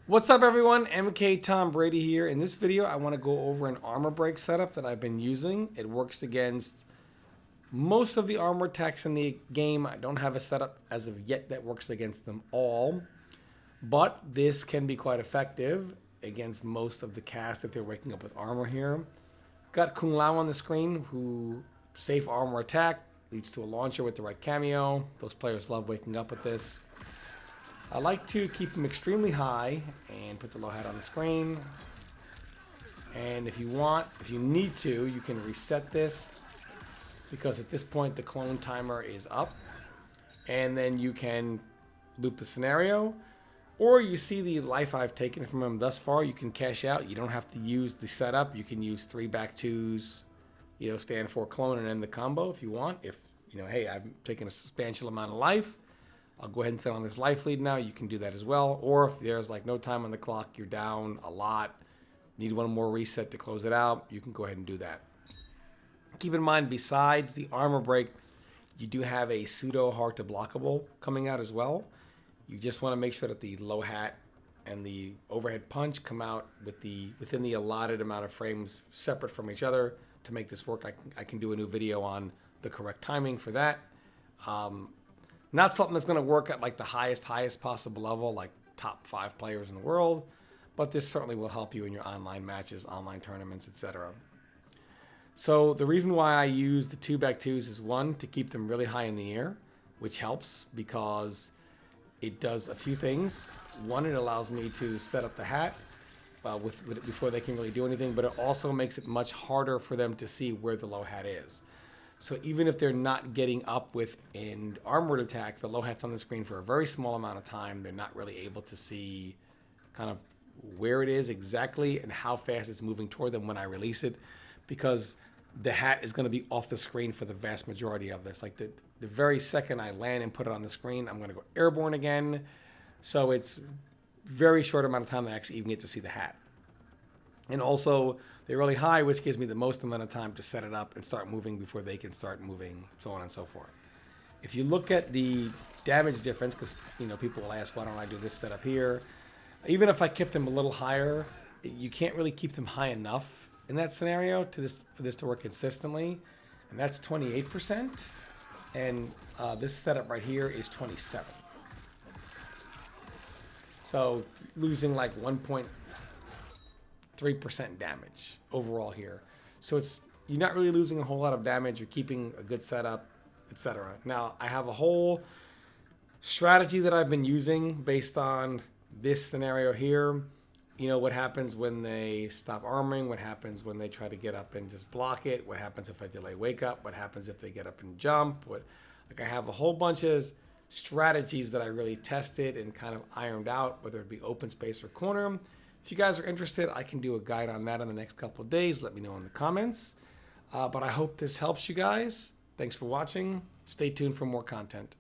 What's up everyone, MK Tom Brady here. In this video I want to go over an armor break setup that I've been using. It works against most of the armor attacks in the game. I don't have a setup as of yet that works against them all, but this can be quite effective against most of the cast if they're waking up with armor here. Got Kung Lao on the screen, who safe armor attack leads to a launcher with the right cameo. Those players love waking up with this. I like to keep them extremely high and put the low hat on the screen. And if you need to, you can reset this, because at this point the clone timer is up. And then you can loop the scenario, or you see the life I've taken from him thus far, you can cash out. You don't have to use the setup. You can use 3 back 2s, stand for clone and end the combo if you want. If, hey, I've taken a substantial amount of life, I'll go ahead and set on this life lead now. You can do that as well. Or if there's like no time on the clock, you're down a lot, need one more reset to close it out, you can go ahead and do that. Keep in mind, besides the armor break, you do have a pseudo hard to blockable coming out as well. You just want to make sure that the low hat and the overhead punch come out within the allotted amount of frames separate from each other to make this work. I can do a new video on the correct timing for that. Not something that's going to work at like the highest possible level, like top 5 players in the world, but this certainly will help you in your online matches, online tournaments, etc. So the reason why I use the 2 back 2s is, one, to keep them really high in the air, which helps because it does a few things. One, it allows me to set up the hat before they can really do anything, but it also makes it much harder for them to see where the low hat is. So even if they're not getting up with an armored attack, the low hat's on the screen for a very small amount of time. They're not really able to see kind of where it is exactly and how fast it's moving toward them when I release it, because the hat is going to be off the screen for the vast majority of this. Like the very second I land and put it on the screen, I'm going to go airborne again. So it's very short amount of time to actually even get to see the hat. And also, they're really high, which gives me the most amount of time to set it up and start moving before they can start moving, so on and so forth. If you look at the damage difference, because people will ask, why don't I do this setup here? Even if I kept them a little higher, you can't really keep them high enough in that scenario for this to work consistently. And that's 28%. And this setup right here is 27%. So losing like 1.3% damage overall here. So you're not really losing a whole lot of damage. You're keeping a good setup, etc. Now, I have a whole strategy that I've been using based on this scenario here. What happens when they stop armoring? What happens when they try to get up and just block it? What happens if I delay wake up? What happens if they get up and jump? I have a whole bunch of strategies that I really tested and kind of ironed out, whether it be open space or corner. If you guys are interested, I can do a guide on that in the next couple of days. Let me know in the comments. But I hope this helps you guys. Thanks for watching. Stay tuned for more content.